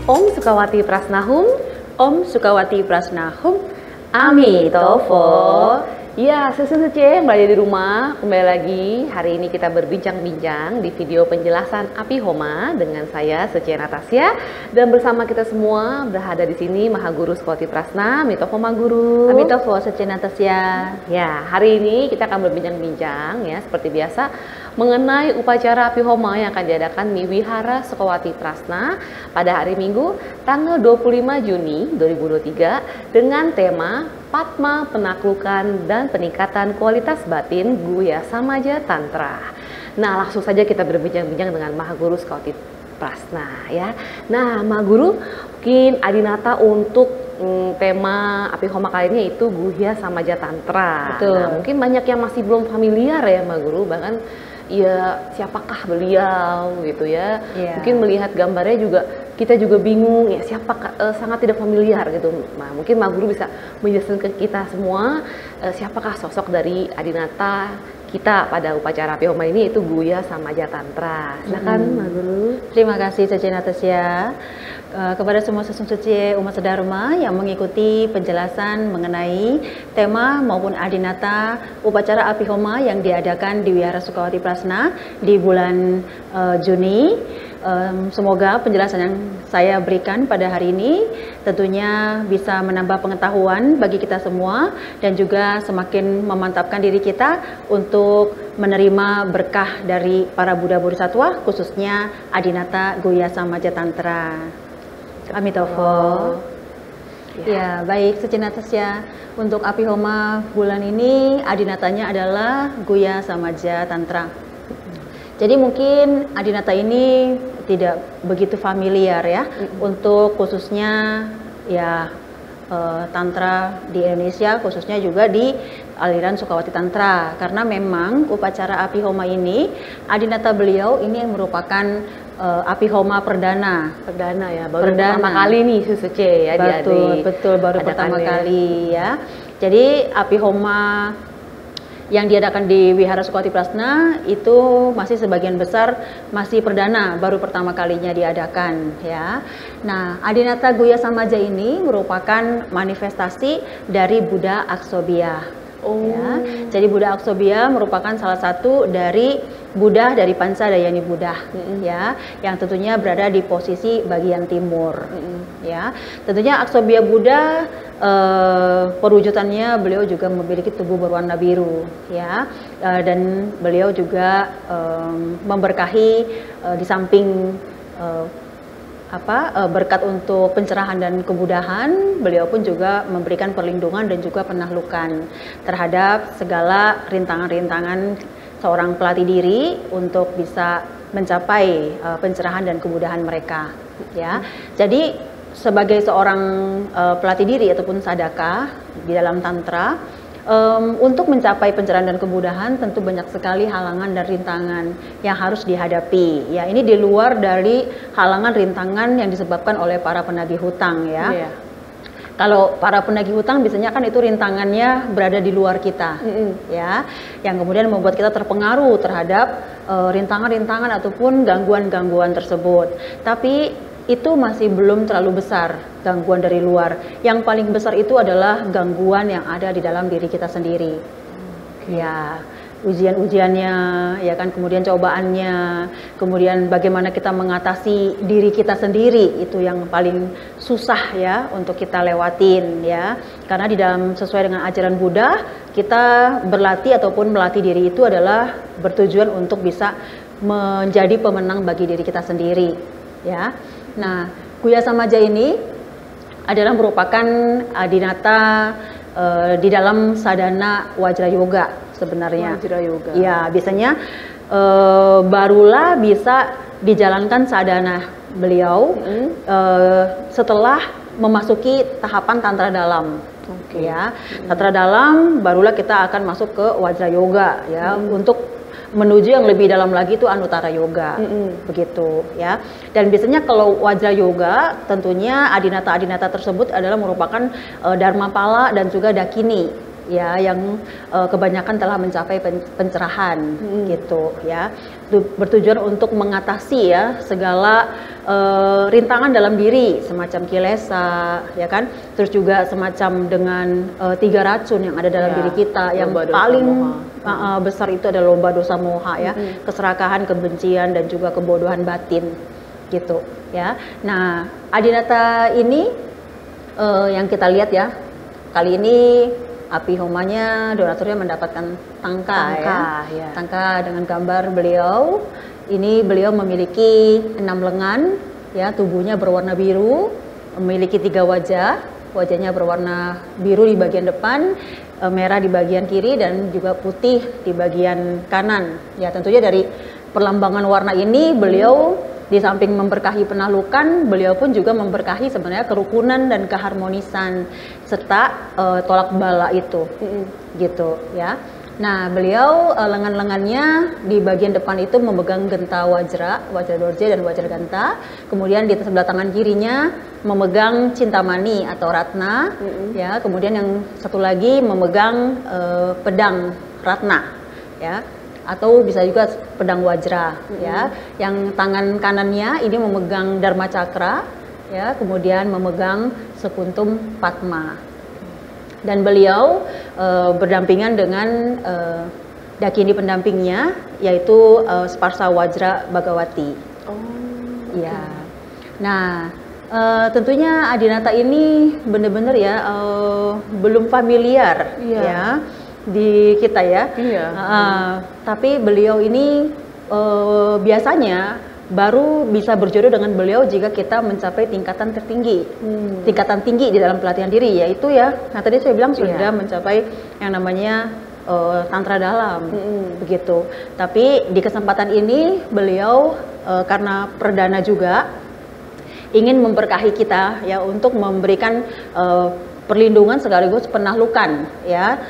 Om Sukawati Prasnahum, Om Sukawati Prasnahum, Amitofo. Ya, Suce yang berada di rumah, kembali lagi. Hari ini kita berbincang-bincang di video penjelasan Api Homa dengan saya Suce Natasya, dan bersama kita semua berada di sini Mahaguru Sukawati Prasna, Amitofo Mahaguru. Amitofo Suce Natasya. Ya, hari ini kita akan berbincang-bincang ya seperti biasa mengenai upacara Api Homa yang akan diadakan di Wihara Sukawati Prasna pada hari Minggu tanggal 25 Juni 2023 dengan tema Padma Penaklukan dan Peningkatan Kualitas Batin Guya Samaja Tantra. Nah, langsung saja kita berbincang-bincang dengan Mahaguru Sukawati Prasna ya. Nah, Mahaguru, mungkin Adinata untuk tema Api Homa kali ini yaitu Guya Samaja Tantra. Betul. Nah, mungkin banyak yang masih belum familiar ya Mahaguru, bahkan ya siapakah beliau gitu ya. Mungkin melihat gambarnya juga kita juga bingung ya siapa, sangat tidak familiar gitu. Nah, mungkin Mahaguru bisa menjelaskan ke kita semua siapakah sosok dari Adinata kita pada upacara Api Homa ini, itu Guya Samaja Tantra. Silakan Mahaguru. Terima kasih Suce Natasya. Kepada semua suci umat sedharma yang mengikuti penjelasan mengenai tema maupun Adinata upacara Api Homa yang diadakan di Wihara Sukawati Prasna di bulan Juni. Semoga penjelasan yang saya berikan pada hari ini tentunya bisa menambah pengetahuan bagi kita semua dan juga semakin memantapkan diri kita untuk menerima berkah dari para Buddha Bodhisattva, khususnya Adinata Guya Samaja Tantra. Amitofo. Ya, baik Suce Natasya. Untuk Api Homa bulan ini Adinatanya adalah Guya Samaja Tantra. Jadi mungkin Adinata ini tidak begitu familiar ya untuk khususnya ya Tantra di Indonesia, khususnya juga di aliran Sukawati Tantra, karena memang upacara Api Homa ini Adinata beliau ini merupakan Api Homa perdana ya, baru pertama kali nih Suce ya. Betul, baru pertama kali ya. Jadi Api Homa yang diadakan di Wihara Sukawati Prasna itu masih sebagian besar masih perdana, baru pertama kalinya diadakan ya. Nah, Adinata Guya Samaja ini merupakan manifestasi dari Buddha Aksobhya. Ya. Jadi Buddha Aksobhya merupakan salah satu dari Buddha dari Pancadayani Buddha ya, yang tentunya berada di posisi bagian timur ya. Tentunya Aksobhya Buddha perwujudannya beliau juga memiliki tubuh berwarna biru ya, dan beliau juga memberkahi di samping berkat untuk pencerahan dan kemudahan, beliau pun juga memberikan perlindungan dan juga penaklukan terhadap segala rintangan-rintangan seorang pelatih diri untuk bisa mencapai pencerahan dan kemudahan mereka ya. Jadi sebagai seorang pelatih diri ataupun sadaka di dalam tantra, untuk mencapai pencerahan dan kemudahan tentu banyak sekali halangan dan rintangan yang harus dihadapi ya. Ini di luar dari halangan rintangan yang disebabkan oleh para penagih hutang ya. Kalau para penagih hutang biasanya kan itu rintangannya berada di luar kita ya, yang kemudian membuat kita terpengaruh terhadap rintangan-rintangan ataupun gangguan-gangguan tersebut. Tapi itu masih belum terlalu besar gangguan dari luar. Yang paling besar itu adalah gangguan yang ada di dalam diri kita sendiri. Ya, ujian-ujiannya, ya kan, kemudian cobaannya, kemudian bagaimana kita mengatasi diri kita sendiri, itu yang paling susah ya untuk kita lewatin ya. Karena di dalam sesuai dengan ajaran Buddha, kita berlatih ataupun melatih diri itu adalah bertujuan untuk bisa menjadi pemenang bagi diri kita sendiri ya. Nah, Guya Samaja ini adalah merupakan Adinata di dalam sadhana Wajra Yoga sebenarnya. Wajra Yoga. Ya, biasanya barulah bisa dijalankan sadhana beliau setelah memasuki tahapan tantra dalam. Ya, tantra dalam barulah kita akan masuk ke Wajra Yoga ya, untuk menuju yang lebih dalam lagi itu Anuttara Yoga, begitu ya. Dan biasanya kalau Wajra Yoga tentunya Adinata-Adinata tersebut adalah merupakan Dharmapala dan juga Dakini ya, yang kebanyakan telah mencapai pencerahan gitu ya. Bertujuan untuk mengatasi ya segala rintangan dalam diri semacam kilesa, ya kan? Terus juga semacam dengan 3 racun yang ada dalam diri kita, yang paling besar itu adalah lomba dosa moha, ya, keserakahan, kebencian, dan juga kebodohan batin, gitu, ya. Nah, Adinata ini yang kita lihat ya, kali ini api homanya donaturnya mendapatkan tangka, ya. Tangka dengan gambar beliau. Ini beliau memiliki 6 lengan, ya, tubuhnya berwarna biru, memiliki 3 wajah, wajahnya berwarna biru di bagian depan, merah di bagian kiri, dan juga putih di bagian kanan. Ya, tentunya dari perlambangan warna ini beliau di samping memberkahi penahlukan, beliau pun juga memberkahi sebenarnya kerukunan dan keharmonisan serta tolak bala itu, gitu, ya. Nah, beliau lengan-lengannya di bagian depan itu memegang genta wajra, wajra dorje dan wajra ganta. Kemudian di sebelah tangan kirinya memegang cintamani atau ratna, ya. Kemudian yang satu lagi memegang pedang ratna, ya, atau bisa juga pedang wajra, ya. Yang tangan kanannya ini memegang dharma cakra, ya. Kemudian memegang sekuntum padma. Dan beliau berdampingan dengan dakini pendampingnya, yaitu Sparsa Wajra Bhagawati. Ya. Nah, tentunya Adinata ini benar-benar ya belum familiar, ya, di kita, ya. Tapi beliau ini biasanya baru bisa berjodoh dengan beliau jika kita mencapai tingkatan tertinggi, tingkatan tinggi di dalam pelatihan diri, yaitu, ya, nah tadi saya bilang sudah mencapai yang namanya tantra dalam, begitu. Tapi di kesempatan ini beliau karena perdana juga ingin memberkahi kita, ya, untuk memberikan perlindungan sekaligus penahlukan, ya,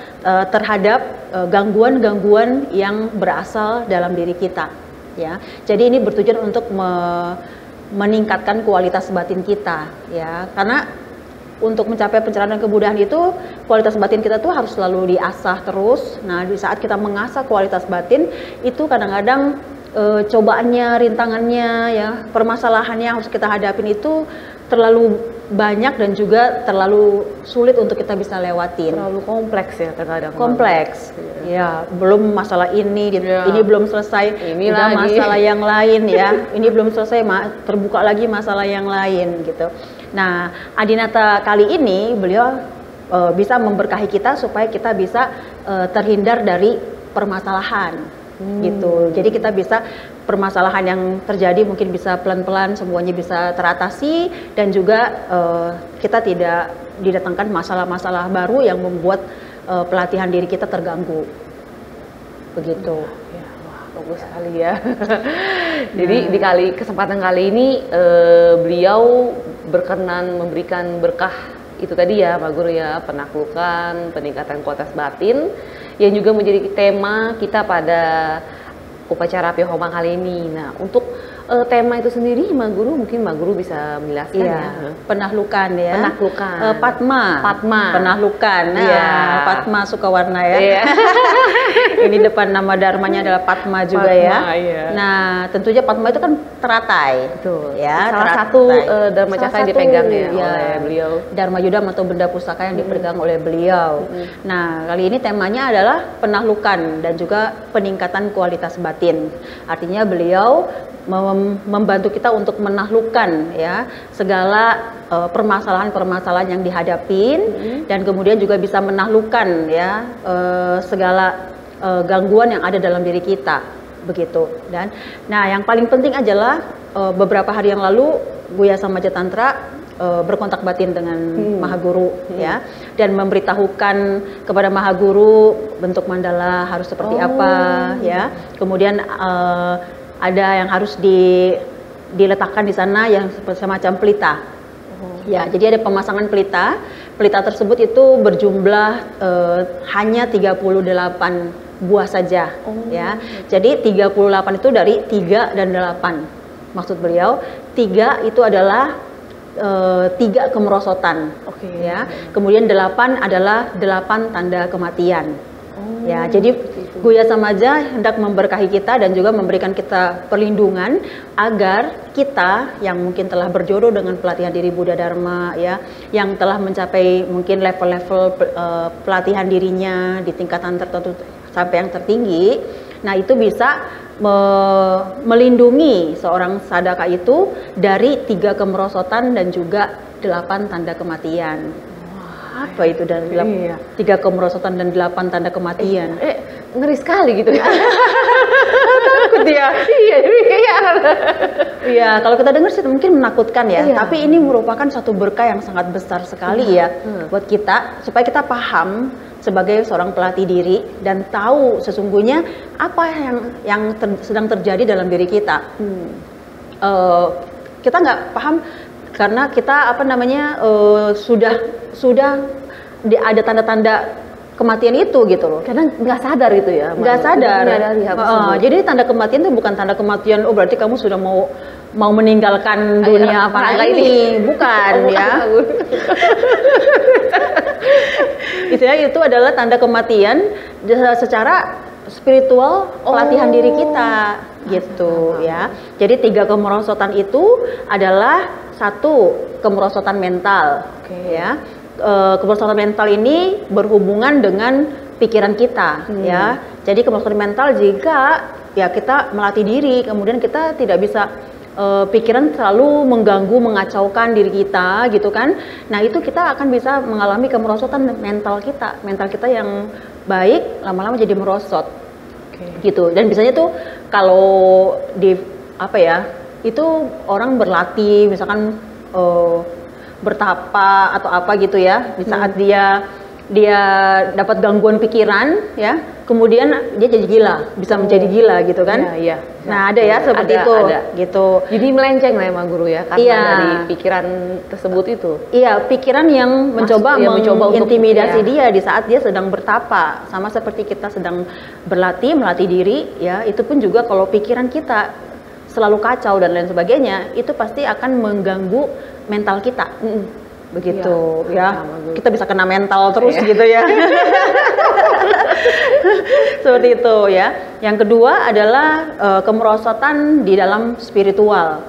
terhadap gangguan-gangguan yang berasal dalam diri kita. Ya, jadi ini bertujuan untuk meningkatkan kualitas batin kita, ya, karena untuk mencapai pencerahan dan kemudahan itu kualitas batin kita tuh harus selalu diasah terus. Nah, di saat kita mengasah kualitas batin itu kadang-kadang cobaannya, rintangannya, ya, permasalahannya yang harus kita hadapin itu terlalu banyak dan juga terlalu sulit untuk kita bisa lewatin. Terlalu kompleks, ya, terkadang. Kompleks, ya, belum masalah ini, ini belum selesai, ini udah lagi masalah yang lain, ya, ini belum selesai, terbuka lagi masalah yang lain, gitu. Nah, Adinata kali ini beliau bisa memberkahi kita supaya kita bisa terhindar dari permasalahan, gitu. Jadi kita bisa permasalahan yang terjadi mungkin bisa pelan-pelan semuanya bisa teratasi, dan juga kita tidak didatangkan masalah-masalah baru yang membuat pelatihan diri kita terganggu, begitu. Ya, wah, bagus sekali, ya. Jadi di kesempatan kali ini beliau berkenan memberikan berkah itu tadi, ya, Pak Guru, ya, penaklukan, peningkatan kualitas batin, yang juga menjadi tema kita pada upacara api homa kali ini. Nah, untuk tema itu sendiri, Mbak Guru, mungkin Mbak Guru bisa menjelaskan, ya. Penahlukan, ya. Penaklukan. Padma. Penahlukan. Nah, Padma Sukawarna, ya. Ini depan nama dharmanya adalah Padma juga, Padma, ya. Nah, tentunya Padma itu kan teratai. Betul. Ya, salah satu dharma cakra yang dipegang, ya, oleh beliau. Dharma Yudam atau benda pusaka yang dipegang oleh beliau. Nah, kali ini temanya adalah penahlukan dan juga peningkatan kualitas batin. Artinya beliau membantu kita untuk menaklukkan, ya, segala permasalahan-permasalahan yang dihadapin, dan kemudian juga bisa menaklukkan, ya, segala gangguan yang ada dalam diri kita, begitu. Dan nah, yang paling penting adalah beberapa hari yang lalu Buya Samaja Tantra berkontak batin dengan Mahaguru, ya, dan memberitahukan kepada Mahaguru bentuk mandala harus seperti apa, ya. Kemudian ada yang harus diletakkan di sana yang semacam pelita. Ya, jadi ada pemasangan pelita. Pelita tersebut itu berjumlah hanya 38 buah saja, ya. Jadi 38 itu dari 3 dan 8. Maksud beliau, 3 itu adalah 3 kemerosotan, ya. Kemudian 8 adalah 8 tanda kematian. Ya, jadi Buya Samaja hendak memberkahi kita dan juga memberikan kita perlindungan agar kita yang mungkin telah berjodoh dengan pelatihan diri Buddha Dharma ya, yang telah mencapai mungkin level-level pelatihan dirinya di tingkatan tertentu sampai yang tertinggi, nah itu bisa melindungi seorang sadaka itu dari 3 kemerosotan dan juga 8 tanda kematian. Apa itu dari 3 kemerosotan dan 8 tanda kematian? Ngeri sekali gitu ya. Takut ya. Iya, kalau kita dengar sih mungkin menakutkan ya. Tapi ini merupakan satu berkah yang sangat besar sekali ya buat kita, supaya kita paham sebagai seorang pelatih diri dan tahu sesungguhnya apa yang sedang terjadi dalam diri kita. Kita nggak paham karena kita sudah ada tanda-tanda kematian itu gitu loh. Karena nggak sadar itu ya. Nggak sadar. Jadi tanda kematian itu bukan tanda kematian. Oh berarti kamu sudah mau meninggalkan dunia apa ini? Bukan ya. Itu adalah tanda kematian secara spiritual pelatihan diri kita gitu ya. Jadi 3 kemerosotan itu adalah 1 kemerosotan mental ya. Kemerosotan mental ini berhubungan dengan pikiran kita ya. Jadi kemerosotan mental jika ya kita melatih diri, kemudian kita tidak bisa pikiran selalu mengganggu, mengacaukan diri kita gitu kan. Nah itu kita akan bisa mengalami kemerosotan mental kita yang baik lama-lama jadi merosot gitu. Dan biasanya tuh kalau di itu orang berlatih misalkan bertapa atau apa gitu ya, di saat dia dapat gangguan pikiran ya, kemudian dia jadi gila, bisa menjadi gila gitu kan. Nah ada ya seperti itu gitu. Jadi melenceng lah emang guru ya, karena dari pikiran tersebut itu. Iya, pikiran yang mencoba mengintimidasi dia di saat dia sedang bertapa. Sama seperti kita sedang melatih diri ya, itu pun juga kalau pikiran kita selalu kacau dan lain sebagainya, itu pasti akan mengganggu mental kita. Begitu ya, kita bisa kena mental terus gitu ya. Seperti itu ya. Yang kedua adalah kemerosotan di dalam spiritual.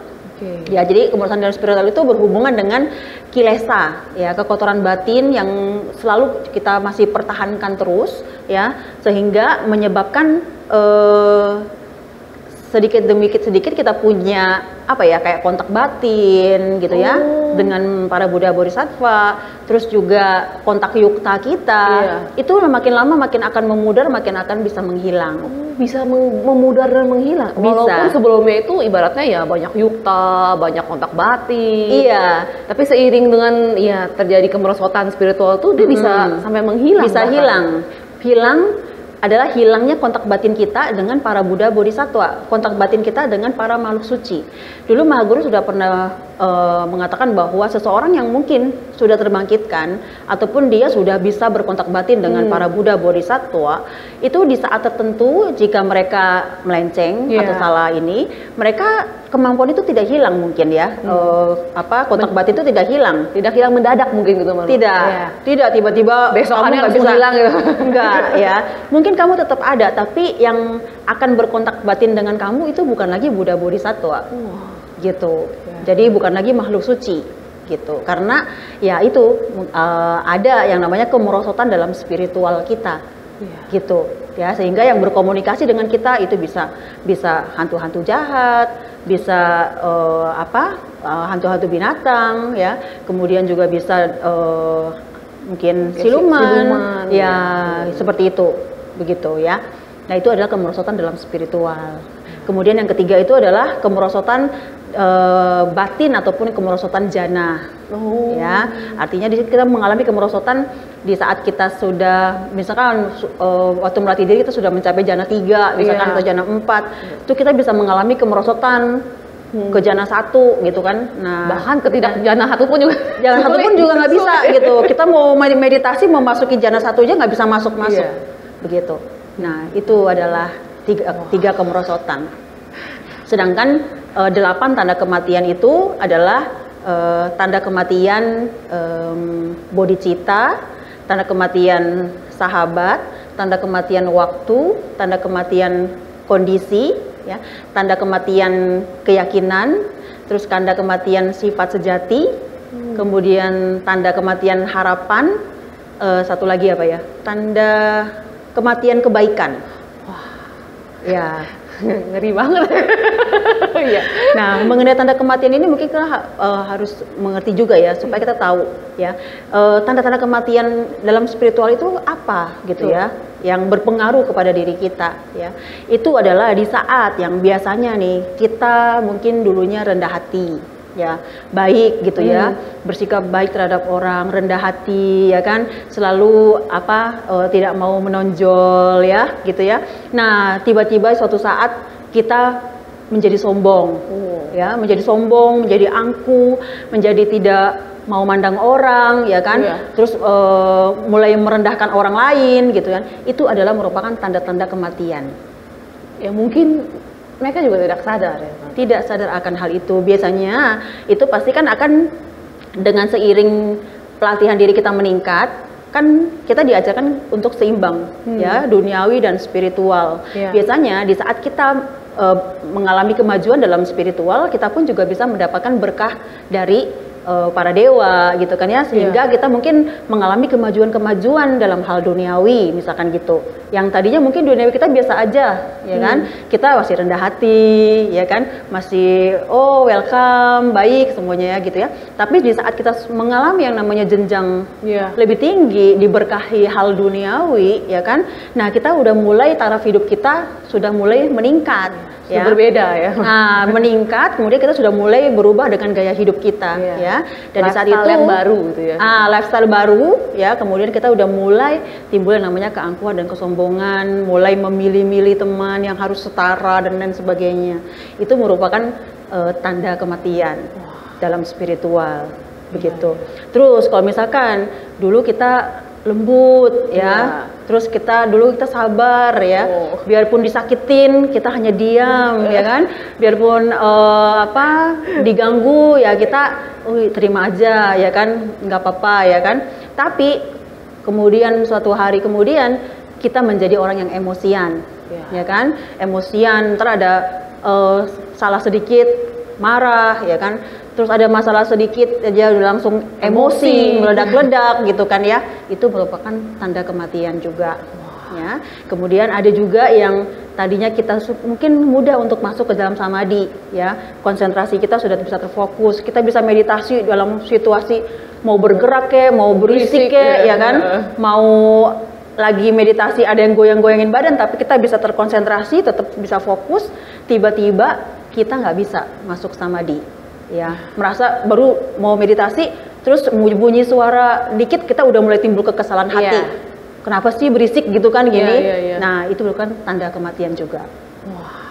Ya, jadi kemerosotan dalam spiritual itu berhubungan dengan kilesa ya, kekotoran batin yang selalu kita masih pertahankan terus ya, sehingga menyebabkan sedikit demi sedikit kita punya kayak kontak batin gitu ya dengan para Buddha Bodhisattva, terus juga kontak yukta kita itu makin lama makin akan memudar, makin akan bisa menghilang. Bisa memudar dan menghilang. Walaupun sebelumnya itu ibaratnya ya banyak yukta, banyak kontak batin. Tapi seiring dengan terjadi kemerosotan spiritual tuh dia bisa sampai menghilang. Bisa hilang adalah hilangnya kontak batin kita dengan para Buddha Bodhisattva, kontak batin kita dengan para makhluk suci. Dulu Mahaguru sudah pernah mengatakan bahwa seseorang yang mungkin sudah terbangkitkan ataupun dia sudah bisa berkontak batin dengan para Buddha Bodhisattva, itu di saat tertentu jika mereka melenceng atau salah ini, mereka kemampuan itu tidak hilang mungkin ya. Kontak batin itu tidak hilang mendadak mungkin gitu malah. Tidak tiba-tiba besokannya kamu nggak bisa hilang gitu. Enggak ya. Mungkin kamu tetap ada, tapi yang akan berkontak batin dengan kamu itu bukan lagi Buddha Bodhisattva. Gitu. Jadi bukan lagi makhluk suci gitu. Karena ya itu ada yang namanya kemerosotan dalam spiritual kita. Gitu. Ya, sehingga yang berkomunikasi dengan kita itu bisa hantu-hantu jahat, bisa hantu-hantu binatang ya. Kemudian juga bisa mungkin siluman ya, seperti itu begitu ya. Nah itu adalah kemerosotan dalam spiritual. Kemudian yang ketiga itu adalah kemerosotan batin ataupun kemerosotan jana. Ya, artinya di situ kita mengalami kemerosotan di saat kita sudah misalkan waktu melatih diri kita sudah mencapai jana 3 misalkan atau jana 4, itu kita bisa mengalami kemerosotan ke jana 1 gitu kan. Nah, bahkan ketidak jana 1 pun juga nggak bisa gitu. Kita mau meditasi mau masukin jana 1 aja nggak bisa masuk begitu. Nah itu adalah tiga kemerosotan. Sedangkan 8 tanda kematian itu adalah tanda kematian bodhicitta, tanda kematian sahabat, tanda kematian waktu, tanda kematian kondisi, ya, tanda kematian keyakinan, terus tanda kematian sifat sejati, kemudian tanda kematian harapan, satu lagi apa ya? Tanda kematian kebaikan. Wah, ya. Ngeri banget. Iya. Nah, mengenai tanda kematian ini mungkin kita harus mengerti juga ya, supaya kita tahu ya tanda-tanda kematian dalam spiritual itu apa gitu ya, yang berpengaruh kepada diri kita ya. Itu adalah di saat yang biasanya nih kita mungkin dulunya rendah hati ya, baik gitu ya, bersikap baik terhadap orang, rendah hati ya kan, selalu tidak mau menonjol ya gitu ya. Nah, tiba-tiba suatu saat kita menjadi sombong ya, menjadi sombong, menjadi angkuh, menjadi tidak mau mandang orang ya kan, terus mulai merendahkan orang lain gitu kan. Itu adalah merupakan tanda-tanda kematian. Ya mungkin mereka juga tidak sadar ya. Tidak sadar akan hal itu. Biasanya itu pasti kan akan dengan seiring pelatihan diri kita meningkat, kan kita diajarkan untuk seimbang ya, duniawi dan spiritual. Biasanya di saat kita mengalami kemajuan dalam spiritual, kita pun juga bisa mendapatkan berkah dari para dewa gitu kan ya, sehingga kita mungkin mengalami kemajuan-kemajuan dalam hal duniawi misalkan gitu. Yang tadinya mungkin duniawi kita biasa aja ya kan, kita masih rendah hati ya kan, masih welcome, baik semuanya ya gitu ya. Tapi di saat kita mengalami yang namanya jenjang lebih tinggi, diberkahi hal duniawi ya kan, nah kita udah mulai taraf hidup kita sudah mulai meningkat. Ya. Berbeda ya. Nah, meningkat, kemudian kita sudah mulai berubah dengan gaya hidup kita ya. Dan di saat itu yang baru gitu ya. Lifestyle baru ya, kemudian kita udah mulai timbul yang namanya keangkuhan dan kesombongan, mulai memilih-milih teman yang harus setara dan lain sebagainya. Itu merupakan tanda kematian dalam spiritual begitu. Terus kalau misalkan dulu kita lembut ya, terus dulu kita sabar ya, biarpun disakitin kita hanya diam ya kan, biarpun diganggu ya kita terima aja ya kan, nggak apa-apa ya kan. Tapi kemudian suatu hari kemudian kita menjadi orang yang emosian ya kan, emosian, ntar ada salah sedikit marah ya kan, terus ada masalah sedikit aja udah langsung emosi, meledak-ledak gitu kan ya. Itu merupakan tanda kematian juga ya. Kemudian ada juga yang tadinya kita mungkin mudah untuk masuk ke dalam samadhi ya, konsentrasi kita sudah bisa terfokus, kita bisa meditasi dalam situasi mau bergerak mau berisik ya kan, mau lagi meditasi ada yang goyang-goyangin badan tapi kita bisa terkonsentrasi, tetap bisa fokus. Tiba-tiba kita nggak bisa masuk samadhi ya, merasa baru mau meditasi terus bunyi suara dikit kita udah mulai timbul kekesalan hati. Kenapa sih berisik gitu kan gini? Nah, itu bukan tanda kematian juga. Wah,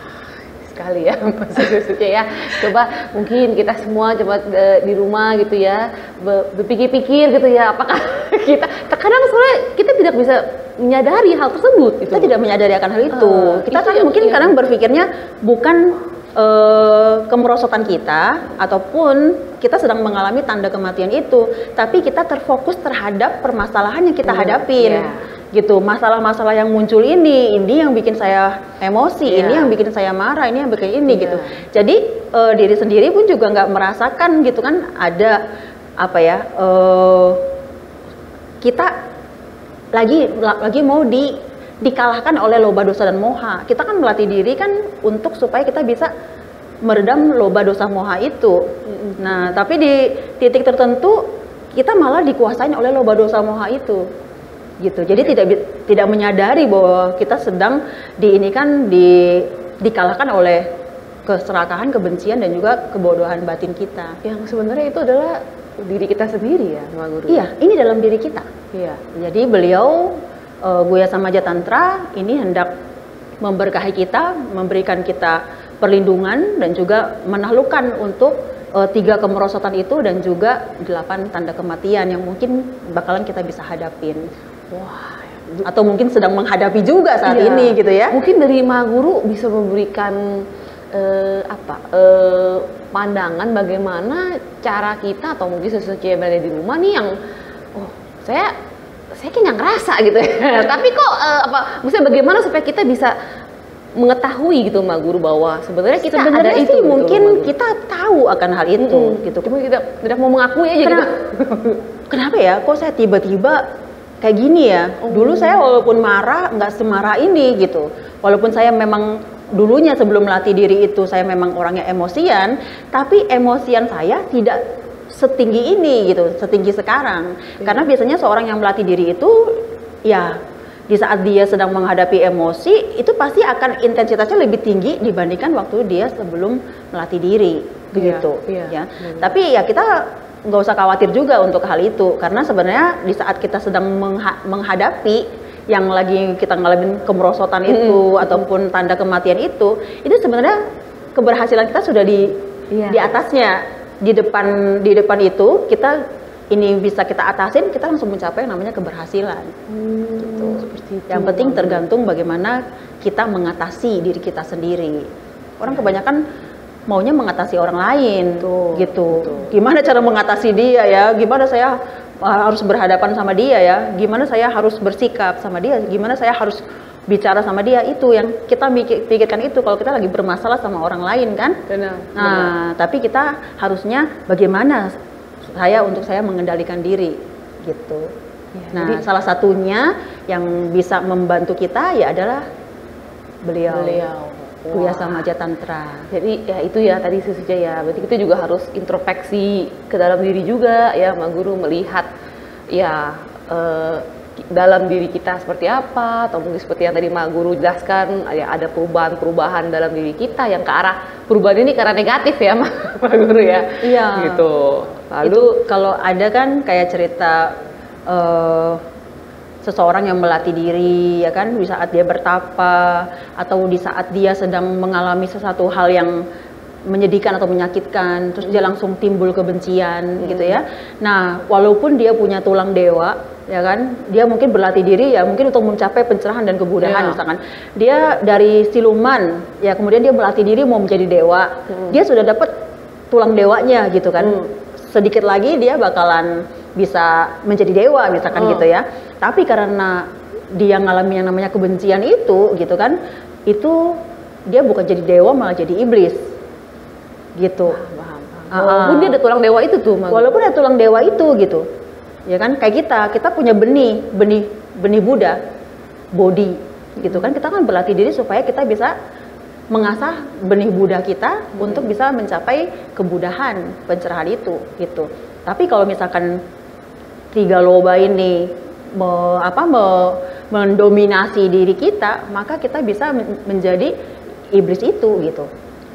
sekali ya maksudnya ya. Coba mungkin kita semua coba di rumah gitu ya, berpikir-pikir gitu ya, apakah kita terkadang soalnya kita tidak bisa menyadari hal tersebut gitu. Kita tidak menyadari akan hal itu. Kita kan mungkin kadang berpikirnya bukan kemerosotan kita ataupun kita sedang mengalami tanda kematian itu, tapi kita terfokus terhadap permasalahan yang kita hadapin gitu. Masalah-masalah yang muncul ini yang bikin saya emosi, ini yang bikin saya marah, ini yang bikin ini gitu. Jadi diri sendiri pun juga nggak merasakan gitu kan, ada kita lagi mau dikalahkan oleh loba dosa dan moha. Kita kan melatih diri kan untuk supaya kita bisa meredam loba dosa moha itu. Nah, tapi di titik tertentu kita malah dikuasain oleh loba dosa moha itu. Gitu. Jadi tidak menyadari bahwa kita sedang dikalahkan oleh keserakahan, kebencian dan juga kebodohan batin kita. Yang sebenarnya itu adalah diri kita sendiri ya, Mbak Guru. Iya, ini dalam diri kita. Iya. Jadi beliau Guya Samaja Tantra ini hendak memberkahi kita, memberikan kita perlindungan dan juga menaklukkan untuk 3 kemerosotan itu dan juga 8 tanda kematian yang mungkin bakalan kita bisa hadapin. Wah, atau mungkin sedang menghadapi juga saat ini gitu ya. Mungkin dari Ma Guru bisa memberikan pandangan bagaimana cara kita atau mungkin sesuatu yang berada di rumah nih yang saya saya kayak nggak ngerasa gitu ya. Tapi kok maksudnya bagaimana supaya kita bisa mengetahui gitu Mbak Guru bahwa sebenarnya kita ada Sebenarnya itu sih gitu, mungkin Mbak Guru. kita tahu akan hal itu gitu. Cuma kita tidak mau mengakui aja gitu. Kenapa ya? Kok saya tiba-tiba kayak gini ya? Dulu saya walaupun marah nggak semarah ini gitu. Walaupun saya memang dulunya sebelum melatih diri itu saya memang orangnya emosian, tapi emosian saya tidak setinggi ini gitu, setinggi sekarang. Karena biasanya seorang yang melatih diri itu ya di saat dia sedang menghadapi emosi itu pasti akan intensitasnya lebih tinggi dibandingkan waktu dia sebelum melatih diri begitu ya. Tapi ya kita nggak usah khawatir juga untuk hal itu karena sebenarnya di saat kita sedang menghadapi yang lagi kita ngalamin kemerosotan itu ataupun tanda kematian itu sebenarnya keberhasilan kita sudah di atasnya, di depan itu kita ini bisa kita atasin, kita langsung mencapai yang namanya keberhasilan. Gitu. Seperti itu. Yang penting tergantung bagaimana kita mengatasi diri kita sendiri. Orang kebanyakan maunya mengatasi orang lain, gitu. Gimana cara mengatasi dia ya? Gimana saya harus berhadapan sama dia ya? Gimana saya harus bersikap sama dia? Gimana saya harus bicara sama dia? Itu yang kita pikirkan itu kalau kita lagi bermasalah sama orang lain kan? Benar. Nah, tapi kita harusnya bagaimana untuk saya mengendalikan diri gitu. Ya, nah, jadi, salah satunya yang bisa membantu kita ya adalah beliau. Buya Samaja Tantra. Jadi ya itu ya tadi Suja ya. Berarti kita juga harus introspeksi ke dalam diri juga ya, Mbak Guru melihat ya dalam diri kita seperti apa, atau mungkin seperti yang tadi Mbak Guru jelaskan ya ada perubahan-perubahan dalam diri kita yang ke arah perubahan ini ke arah negatif ya Mbak Guru ya. Iya. Gitu. Lalu itu, kalau ada kan kayak cerita seseorang yang melatih diri ya kan di saat dia bertapa atau di saat dia sedang mengalami sesuatu hal yang menyedihkan atau menyakitkan terus dia langsung timbul kebencian gitu ya. Nah, walaupun dia punya tulang dewa ya kan, dia mungkin berlatih diri ya mungkin untuk mencapai pencerahan dan kemudahan misalkan. Dia dari siluman ya kemudian dia melatih diri mau menjadi dewa. Dia sudah dapat tulang dewanya gitu kan. Sedikit lagi dia bakalan bisa menjadi dewa misalkan gitu ya. Tapi karena dia ngalami yang namanya kebencian itu gitu kan, itu dia bukan jadi dewa malah jadi iblis gitu. Walaupun dia ada tulang dewa itu tuh, walaupun ada tulang dewa itu gitu, ya kan kayak kita punya benih Buddha, body gitu kan, kita kan berlatih diri supaya kita bisa mengasah benih Buddha kita untuk bisa mencapai kemudahan pencerahan itu gitu. Tapi kalau misalkan 3 loba ini mendominasi diri kita, maka kita bisa menjadi iblis itu gitu.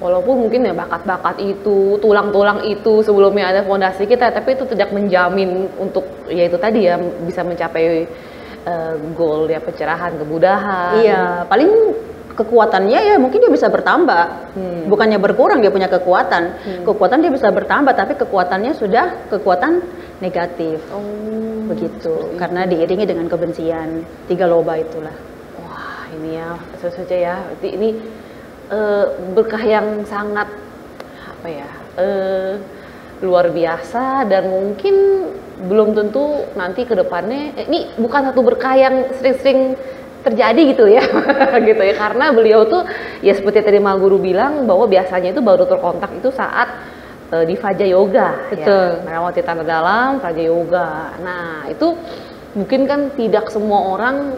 Walaupun mungkin ya bakat-bakat itu, tulang-tulang itu sebelumnya ada fondasi kita, tapi itu tidak menjamin untuk ya itu tadi ya bisa mencapai goal ya pencerahan, kemudahan. Iya, paling kekuatannya ya mungkin dia bisa bertambah, bukannya berkurang dia punya kekuatan. Kekuatan dia bisa bertambah, tapi kekuatannya sudah kekuatan negatif. Begitu, karena diiringi dengan kebencian. 3 loba itulah. Wah, ini ya saja ya. Berarti ini berkah yang sangat luar biasa dan mungkin belum tentu nanti ke depannya ini bukan satu berkah yang sering-sering terjadi gitu ya gitu ya, karena beliau tuh ya seperti tadi Mbak Guru bilang bahwa biasanya itu baru terkontak itu saat di Vaja Yoga. Betul. Ya, melewati tanda dalam Vaja Yoga. Nah itu mungkin kan tidak semua orang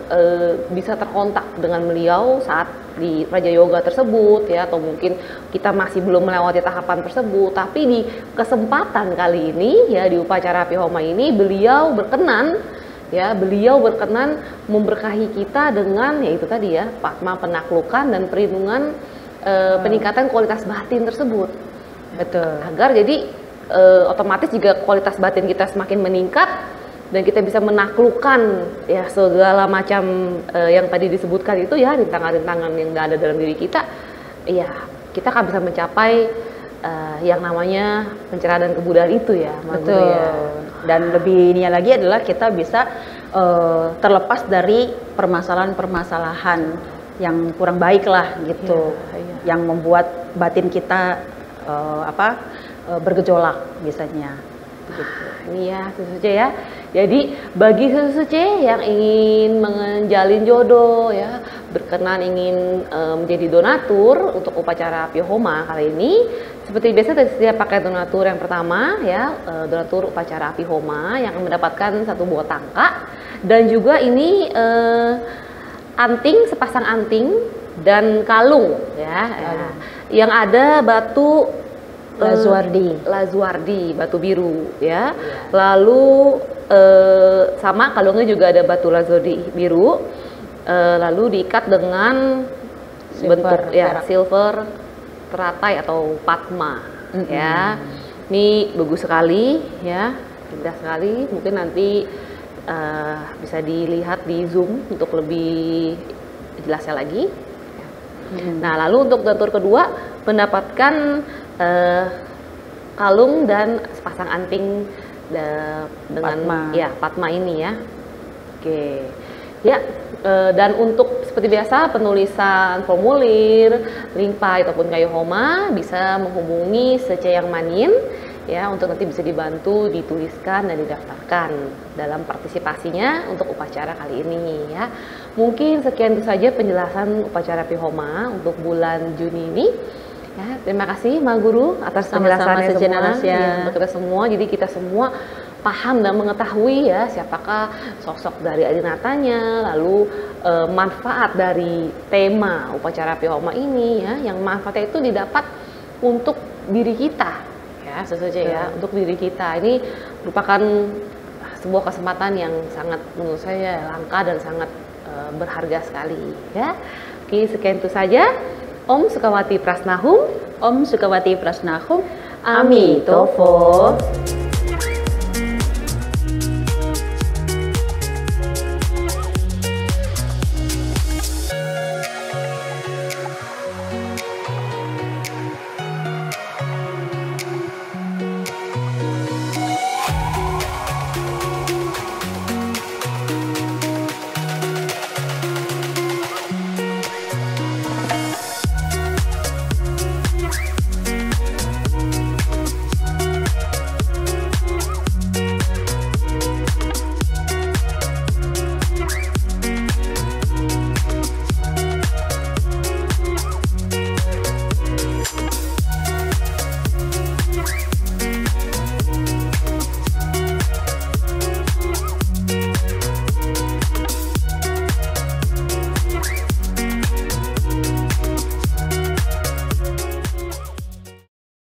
bisa terkontak dengan beliau saat di Raja Yoga tersebut ya, atau mungkin kita masih belum melewati tahapan tersebut, tapi di kesempatan kali ini ya di upacara Api Homa ini beliau berkenan memberkahi kita dengan yaitu tadi ya Padma penaklukan dan perlindungan peningkatan kualitas batin tersebut. Betul. Agar jadi otomatis jika kualitas batin kita semakin meningkat dan kita bisa menaklukkan ya segala macam yang tadi disebutkan itu ya rintangan-rintangan yang ada dalam diri kita, ya kita akan bisa mencapai yang namanya pencerahan dan kemudahan itu ya. Betul. Ya. Dan lebih ini lagi adalah kita bisa terlepas dari permasalahan-permasalahan yang kurang baik lah gitu, yang membuat batin kita bergejolak biasanya. Gitu. Ini ya tentu saja ya Jadi bagi Sesece yang ingin menjalin jodoh ya, berkenan ingin menjadi donatur untuk upacara Pihoma kali ini, seperti biasa saya pakai donatur yang pertama ya, donatur upacara Pihoma yang mendapatkan 1 buah tangka, dan juga ini anting, sepasang anting dan kalung ya, yang ada batu Lazuardi, batu biru ya. Lalu sama kalungnya juga ada batu Lazuardi biru, lalu diikat dengan bentuk ya silver teratai atau patma ya. Ini bagus sekali ya, indah sekali. Mungkin nanti bisa dilihat di zoom untuk lebih jelasnya lagi. Nah, lalu untuk donatur kedua mendapatkan kalung dan sepasang anting dengan Patma ini ya. Oke. Ya, dan untuk seperti biasa penulisan formulir, lingpai ataupun kayu homa bisa menghubungi Sece Yang Manin ya, untuk nanti bisa dibantu dituliskan dan didaftarkan dalam partisipasinya untuk upacara kali ini ya. Mungkin sekian itu saja penjelasan upacara Pihoma untuk bulan Juni ini. Ya, terima kasih Ma Guru atas penjelasannya semua ya, untuk kita semua. Jadi kita semua paham dan mengetahui ya siapakah sosok dari Adinatanya, lalu manfaat dari tema upacara Pihoma ini ya, yang manfaatnya itu didapat untuk diri kita ya, sesuatu ya, untuk diri kita. Ini merupakan sebuah kesempatan yang sangat menurut saya langka dan sangat berharga sekali ya. Oke, sekian itu saja. Om Sukawati Prasnahum, Om Sukawati Prasnahum, Ami Tofo.